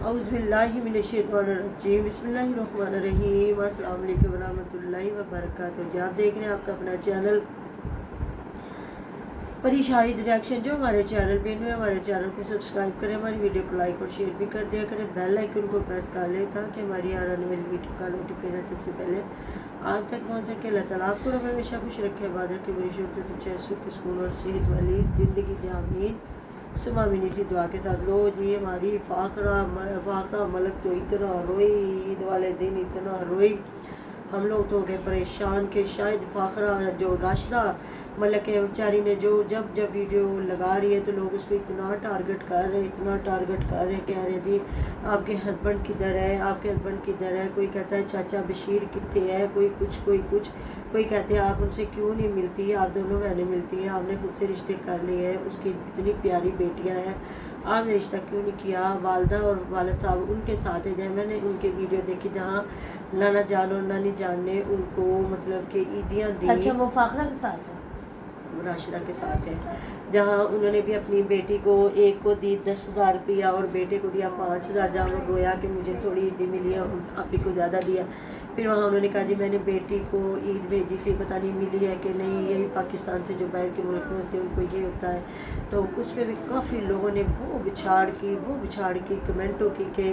औज़ुबिल्लाहिमिनश्शैतानिर्रजीम बिस्मिल्लाहिर्रहमानिर्रहीम अस्सलाम वालेकुम रहमतुल्लाहि व बरकातुहू। आप देख रहे हैं आपका अपना चैनल परी शाहिद रिएक्शन। जो हमारे चैनल पे न्यू है हमारे चैनल को सब्सक्राइब करें, हमारी वीडियो को लाइक और शेयर भी कर दिया करें, बेल आइकन को प्रेस कर लें ताकि हमारी हर आने वाली वीडियो का नोटिफिकेशन सबसे पहले आप तक पहुँच सके। अल्लाह ताला आपको हमेशा खुश रखे, इबादत की बड़ी शुक्र सच्चाई सुख सुकून और सेहत वाली ज़िंदगी दे, आमीन। सुमामिनी सी दुआ के साथ लो जी। हमारी फाखरा मलक तो इतना रोई, ईद वाले दिन इतना रोई, हम लोग तो हो गए परेशान के शायद फाखरा जो राशिदा मलक है बेचारी ने जो जब वीडियो लगा रही है तो लोग उसको इतना टारगेट कर रहे कह रहे जी आपके हस्बैंड किधर है, आपके हस्बैंड किधर है। कोई कहता है चाचा बशीर कितने है, कोई कुछ कोई कहते हैं आप उनसे क्यों नहीं मिलती, आप दोनों बहनें मिलती हैं, आपने खुद से रिश्ते कर लिए हैं, उसकी इतनी प्यारी बेटियां हैं, आपने रिश्ता क्यों नहीं किया। वालदा और वालिद साहब उनके साथ है। जब मैंने उनके वीडियो देखी जहाँ नाना जान और नानी जान ने उनको मतलब कि ईदियाँ दी। अच्छा, वो फाखरा के साथ है, राशिदा के साथ है, जहाँ उन्होंने भी अपनी बेटी को एक को दी 10,000 रुपया और बेटे को दिया 5,000। जहाँ वो रोया कि मुझे थोड़ी ईदी मिली है, आप ही को ज़्यादा दिया। फिर वहाँ उन्होंने कहा जी मैंने बेटी को ईद भेजी थी, पता नहीं मिली है कि नहीं, यही पाकिस्तान से जो बाहर के मुल्क में होते हैं उनको ये होता है। तो उस पर भी काफ़ी लोगों ने वो बिछाड़ की कमेंटों की कि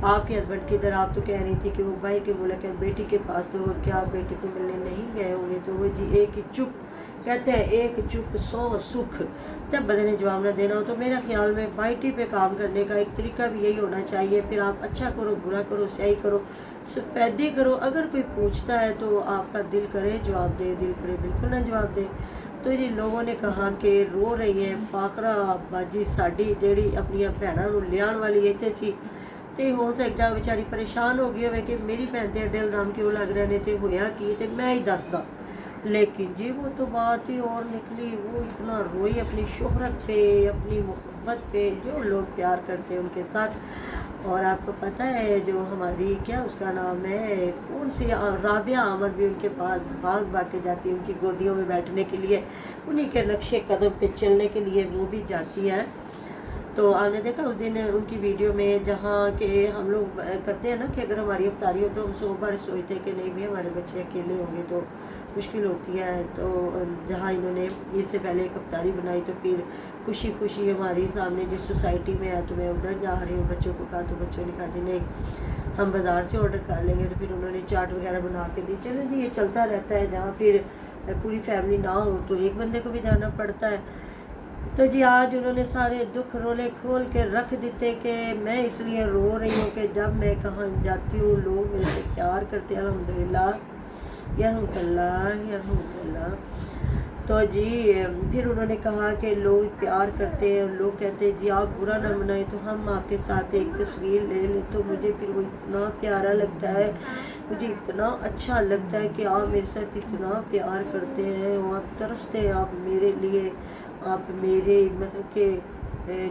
आपके हस्बैंड किधर, आप तो कह रही थी कि वो बाहर के मुल्क है, बेटी के पास, तो क्या आप बेटी को मिलने नहीं गए होंगे। तो वो जी एक ही चुप कहते हैं, एक चुप 100 सुख। जब बंदे ने जवाब ना देना हो तो मेरा ख्याल में वाईटी पे काम करने का एक तरीका भी यही होना चाहिए। फिर आप अच्छा करो, बुरा करो, सही करो, सफेदी करो। अगर कोई पूछता है तो आपका दिल करे जवाब दे, दिल करे बिल्कुल ना जवाब दे। तो जी लोगों ने कहा कि रो रही है फाखरा बाजी साड़ी जेड़ी अपनी भैनों को लियान वाली इतने सी, तो हो सकता बेचारी परेशान हो गई हो कि मेरी भैन के अड्डे इल्जाम क्यों लग रहे हैं, तो होया की तो मैं ही दसदा। लेकिन जी वो तो बात ही और निकली। वो इतना रोई अपनी शोहरत पे, अपनी मोहब्बत पे, जो लोग प्यार करते हैं उनके साथ। और आपको पता है जो हमारी क्या उसका नाम है, कौन सी राबिया आमर भी उनके पास भाग के जाती है, उनकी गोदियों में बैठने के लिए, उन्हीं के नक्शे कदम पे चलने के लिए वो भी जाती है। तो आपने देखा उस दिन उनकी वीडियो में जहाँ के हम लोग करते हैं ना कि अगर हमारी अफ्तारी हो तो हम 100 बार सोचते हैं कि नहीं भी हमारे बच्चे अकेले होंगे तो मुश्किल होती है। तो जहाँ इन्होंने इससे पहले एक अफ्तारी बनाई तो फिर खुशी हमारी सामने जिस सोसाइटी में है तो मैं उधर जा रही हूँ, बच्चों को कहा तो बच्चों ने कहा जी नहीं हम बाज़ार से ऑर्डर कर लेंगे। तो फिर उन्होंने चाट वगैरह बना के दी। चलो जी ये चलता रहता है, जहाँ फिर पूरी फैमिली ना हो तो एक बंदे को भी जाना पड़ता है। तो जी आज उन्होंने सारे दुख रोले खोल के रख देते कि मैं इसलिए रो रही हूँ कि जब मैं कहाँ जाती हूँ लोग मेरे से प्यार करते हैं, अल्हम्दुलिल्लाह यरहमुकल्लाह। तो जी फिर उन्होंने कहा कि लोग प्यार करते हैं, लोग कहते हैं जी आप बुरा ना मनाए तो हम आपके साथ एक तस्वीर ले लें। तो मुझे फिर वो इतना प्यारा लगता है, मुझे इतना अच्छा लगता है कि आप मेरे साथ इतना प्यार करते हैं और तरसते हैं आप मेरे लिए, आप मेरे मतलब कि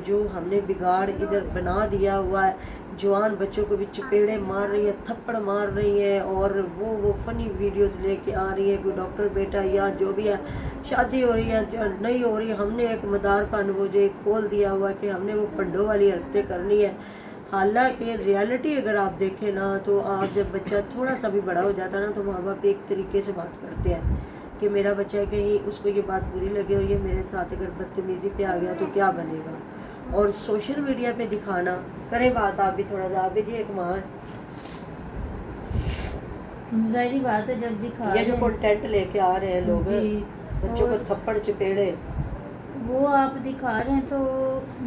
जो हमने बिगाड़ इधर बना दिया हुआ है, जवान बच्चों को भी चपेड़े मार रही है, थप्पड़ मार रही है और वो फनी वीडियोस लेके आ रही है। कोई डॉक्टर बेटा या जो भी है, शादी हो रही है जो नहीं हो रही, हमने एक मदार पान वो जो एक खोल दिया हुआ है कि हमने वो पंडों वाली हरकतें करनी है। हालांकि रियलिटी अगर आप देखें ना तो आप जब बच्चा थोड़ा सा भी बड़ा हो जाता है ना तो माँ बाप एक तरीके से बात करते हैं कि मेरा बच्चा है, कहीं उसको ये बात बुरी लगे और ये मेरे साथ अगर बदतमीजी पे आ गया तो क्या बनेगा। और सोशल मीडिया पे दिखाना, करें बात आप भी थोड़ा सा, आप भी जी एक माँ है, जाहिर बात है जब दिखा ये जो कंटेंट लेके आ रहे हैं लोग बच्चों को थप्पड़ चपेड़े वो आप दिखा रहे हैं तो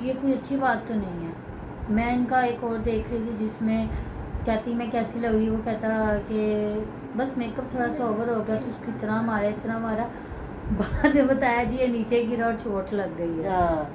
ये कोई अच्छी बात तो नहीं है। मैं इनका एक और देख रही थी जिसमें कहती मैं कैसी लग रही, वो कहता कि बस मेकअप थोड़ा सा ओवर हो गया तो उसको इतना मारा बाद में बताया जी ये नीचे गिरा और चोट लग गई है। हाँ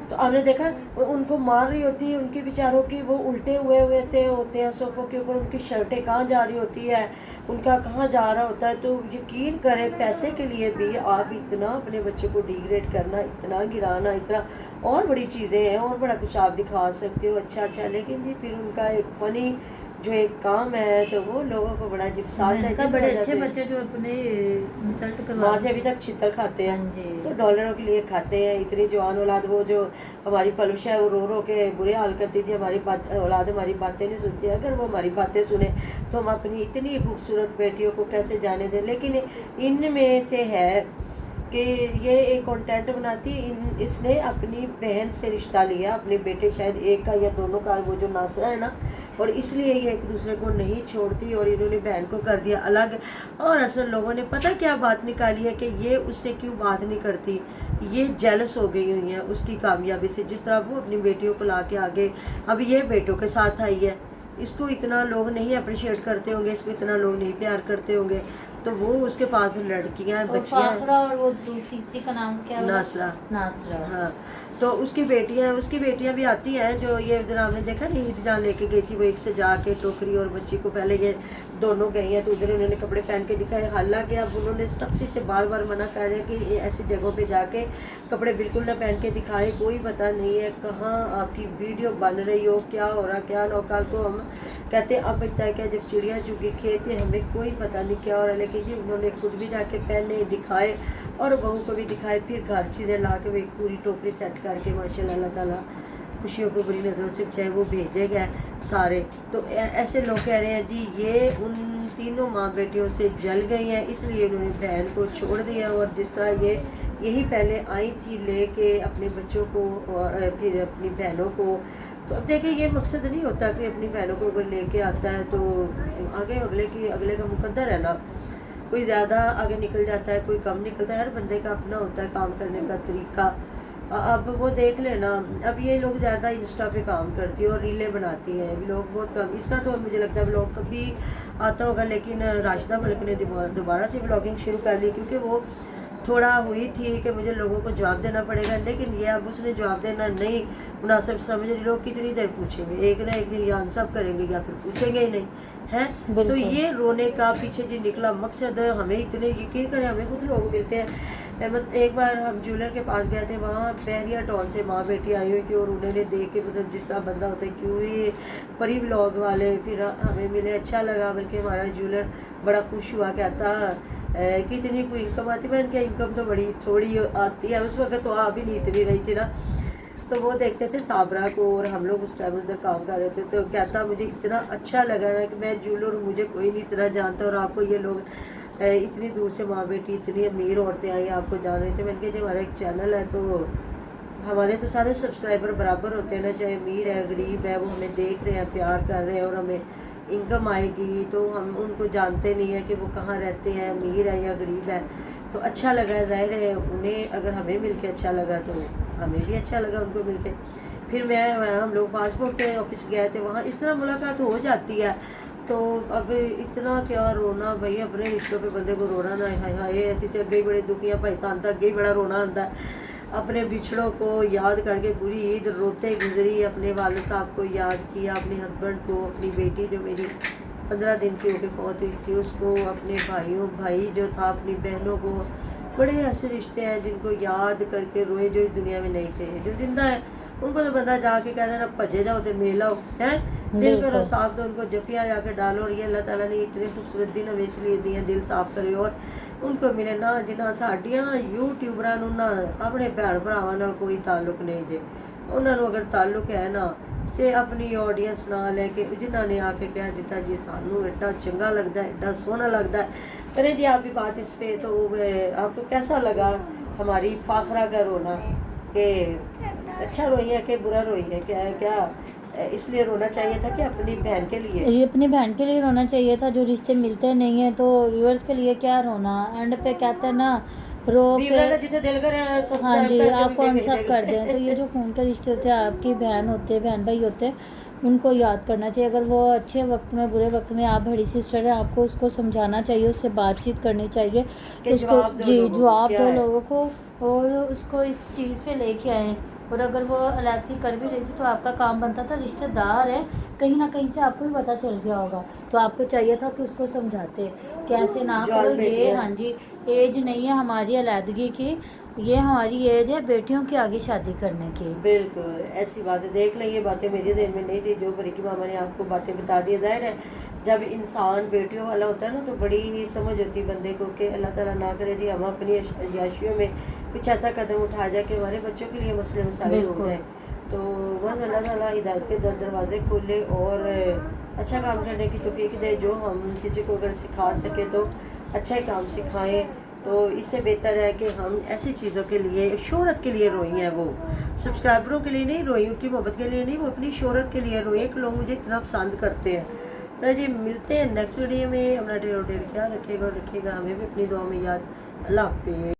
तो आपने देखा उनको मार रही होती है, उनके बेचारों की वो उल्टे हुए होते हैं सोफों के ऊपर, उनकी शर्टें कहाँ जा रही होती है, उनका कहाँ जा रहा होता है। तो यकीन करें पैसे के लिए भी आप इतना अपने बच्चे को डिग्रेड करना, इतना गिराना, इतना और बड़ी चीज़ें हैं और बड़ा कुछ आप दिखा सकते हो अच्छा, लेकिन जी फिर उनका एक फनी जो एक काम है तो वो लोगों को बड़ा अजीब साल मैंने कहा बड़े अच्छे बच्चे जो अपने इंसल्ट करवा वहाँ से अभी तक छितर खाते हाँ हैं, जी। तो डॉलरों के लिए खाते हैं। इतनी जवान औलाद, वो जो हमारी पलुश है वो रो रो के बुरे हाल करती थी, हमारी बात औलाद हमारी बातें नहीं सुनती। अगर वो हमारी बातें सुने तो हम अपनी इतनी खूबसूरत बेटियों को कैसे जाने दें। लेकिन इनमें से है कि ये एक कंटेंट बनाती, इसने अपनी बहन से रिश्ता लिया, अपने बेटे शायद एक का या दोनों का, वो जो नासरा है ना, और इसलिए ये एक दूसरे को नहीं छोड़ती और इन्होंने बहन को कर दिया अलग। और असल लोगों ने पता क्या बात निकाली है कि ये उससे क्यों बात नहीं करती, ये जेलस हो गई हुई है उसकी कामयाबी से। जिस तरह वो अपनी बेटियों को ला के आगे अब ये बेटों के साथ आई है, इसको इतना लोग नहीं अप्रिशिएट करते होंगे, इसको इतना लोग नहीं प्यार करते होंगे, तो वो उसके पास लड़कियां और बच्चियां, फाखरा और वो तीसरी का नाम क्या हुआ? नासरा। नासरा। हाँ, तो उसकी बेटियां भी आती हैं। जो ये जरा आपने देखा नहीं, ईद जहाँ लेके गई थी वो एक से जाके टोकरी और बच्ची को, पहले ये दोनों गई हैं तो उधर उन्होंने कपड़े पहन के दिखाए। हालांकि अब उन्होंने सख्ती से बार बार मना कर रहे हैं कि ये ऐसी जगहों पे जाके कपड़े बिल्कुल ना पहन के दिखाएं। कोई पता नहीं है कहाँ आपकी वीडियो बन रही हो, क्या हो रहा क्या ना हो। कल को हम कहते हैं अब बचता है क्या, जब चिड़िया चुगी खेत है, हमें कोई पता नहीं क्या हो रहा है। लेकिन ये उन्होंने खुद भी जाके पहने दिखाए और बहू को भी दिखाए, फिर घर चीज़ें ला के एक पूरी टोकरी सेट करके माशाल्लाह अल्लाह ताला खुशियों को बुरी नज़रों से चाहे वो भेजे गए सारे। तो ऐसे लोग कह रहे हैं जी ये उन तीनों माँ बेटियों से जल गई हैं, इसलिए उन्होंने बहन को छोड़ दिया। और जिस तरह ये यही पहले आई थी लेके अपने बच्चों को और फिर अपनी बहनों को, तो अब देखिए ये मकसद नहीं होता कि अपनी बहनों को अगर लेके आता है तो आगे अगले का मुकद्दर है ना, कोई ज़्यादा आगे निकल जाता है, कोई कम निकलता है। हर बंदे का अपना होता है काम करने का तरीका। अब वो देख लेना, अब ये लोग ज़्यादा इंस्टा पे काम करती है और रीलें बनाती हैं, लोग बहुत कम। इसका तो मुझे लगता है ब्लॉग कभी आता होगा, लेकिन राशिदा मलिक ने दोबारा से ब्लॉगिंग शुरू कर ली, क्योंकि वो थोड़ा हुई थी कि मुझे लोगों को जवाब देना पड़ेगा। लेकिन ये अब उसने जवाब देना नहीं मुनासिब समझ रही। लोग कितनी देर पूछेंगे, एक ना एक दिन या आंसर करेंगे या फिर पूछेंगे ही नहीं है। तो ये रोने का पीछे जो निकला मकसद, हमें इतने यकीन करें, हमें कुछ लोग मिलते हैं। एक बार हम ज्वेलर के पास गए थे, वहाँ बहरिया टाउन से माँ बेटी आई हुई थी और उन्होंने देख के मतलब जिस तरह बंदा होता है क्यों ये परी व्लॉग वाले, फिर हमें मिले, अच्छा लगा। बल्कि हमारा ज्वेलर बड़ा खुश हुआ, कहता कितनी कोई इनकम आती। मैंने कहा इनकम तो बड़ी थोड़ी आती है, उस वक्त तो आ भी नहीं इतनी रही थी ना। तो वो देखते थे साबरा को और हम लोग उस टाइम उधर काम कर रहे थे। तो कहता मुझे इतना अच्छा लगा ना कि मैं ज्वेलर, मुझे कोई नहीं इतना जानता और आपको ये लोग इतनी दूर से माँ बेटी इतनी अमीर औरतें आई आपको जान रहे थे। मैंने कहा जी हमारा एक चैनल है तो हमारे तो सारे सब्सक्राइबर बराबर होते हैं ना, चाहे अमीर है गरीब है, वो हमें देख रहे हैं, प्यार कर रहे हैं और हमें इनकम आएगी। तो हम उनको जानते नहीं है कि वो कहाँ रहते हैं, अमीर है या गरीब है। तो अच्छा लगा, ज़ाहिर है उन्हें अगर हमें मिल के अच्छा लगा तो हमें भी अच्छा लगा उनको मिल के। फिर हम लोग पासपोर्ट के ऑफिस गए थे, वहाँ इस तरह मुलाकात हो जाती है। तो अब इतना क्या रोना भाई, अपने रिश्तों पे बंदे को रोना ना, हाय हाय ऐसी तो अगे बड़े दुखियाँ पाकिस्तान तक अगे बड़ा रोना आता है। अपने बिछड़ों को याद करके पूरी ईद रोते गुजरी, अपने वालिद साहब को याद किया, अपने हस्बैंड को, अपनी बेटी जो मेरी 15 दिन की होकर फौत हुई थी उसको, अपने भाई जो था अपनी बहनों को। बड़े ऐसे रिश्ते हैं जिनको याद करके रोए, जो इस दुनिया में नहीं थे। जो जिंदा है उनको तो बंदा जाके कह देना भजे जाओ तो मेला हो, है दिल करो साफ, तो उनको जपियाँ जाके डालो। और ये अल्लाह ताला ने इतने खूबसूरत दिन हमें इसलिए दिए, दिल साफ करे और उनको मिले ना। जिन्हें साड़ियाँ यूट्यूबरां ना अपने भैन भरावां नाल कोई ताल्लुक नहीं जे, उन्होंने अगर ताल्लुक है ना तो अपनी ऑडियंस ना लैके जिन्होंने आके कह दिता जी सानू एडा चंगा लगता है, एडा सोहना लगता है, करें जी आप भी बात इस पे। तो आपको कैसा लगा हमारी फाखरा का रोना, कि अच्छा रोई है कि बुरा रोई है, क्या इसलिए रोना चाहिए था कि अपनी बहन के लिए? ये अपनी बहन के लिए रोना चाहिए था। जो रिश्ते मिलते नहीं है तो व्यूअर्स के लिए क्या रोना, एंड पे कहते हैं ना रो के जिसे दिल करे हाँ जी आपको अनसब कर दें। तो ये जो खून के रिश्ते होते हैं, आपकी बहन होते हैं, बहन भाई होते हैं, उनको याद करना चाहिए। अगर वो अच्छे वक्त में बुरे वक्त में, आप बड़ी सिस्टर है, आपको उसको समझाना चाहिए, उससे बातचीत करनी चाहिए, उसको जी जवाब दो लोगों को और उसको इस चीज़ पे लेके आए। और अगर वो अलग कर भी रही थी तो आपका काम बनता था, रिश्तेदार है, कहीं ना कहीं से आपको भी पता चल गया होगा, तो आपको चाहिए था कि उसको समझाते कैसे ना करो ये। हाँ जी एज नहीं है हमारी अलहदगी की, یہ ہماری ایج ہے بیٹیوں کے آگے شادی کرنے کی. بالکل ایسی باتیں دیکھ لیں. یہ باتیں میرے ذہن میں نہیں تھی جو بریکی ماما نے آپ کو باتیں بتا دی. ظاہر ہے جب انسان بیٹیوں والا ہوتا ہے نا تو بڑی سمجھ ہوتی ہے بندے کو کہ اللہ تعالیٰ نہ کرے جی ہم اپنی عیاشیوں میں کچھ ایسا قدم اٹھا جائے کہ ہمارے بچوں کے لیے مسئلے مسائل ہو جائیں. تو بس اللہ تعالیٰ ہدایت کے دروازے کھولے اور اچھا کام کرنے کی توفیق دے. جو ہم کسی کو اگر سکھا سکے تو اچھا ہی کام سکھائیں. تو اس سے بہتر ہے کہ ہم ایسی چیزوں کے لیے شہرت کے لیے روئی ہیں. وہ سبسکرائبروں کے لیے نہیں روئی, ان کی محبت کے لیے نہیں, وہ اپنی شہرت کے لیے روئی کہ لوگ مجھے اتنا پسند کرتے ہیں. تو جی ملتے ہیں نیکسٹ ویڈیو میں. اپنا ڈیر خیال رکھے گا اور رکھے گا ہمیں بھی اپنی دعا میں یاد. اللہ حافظ.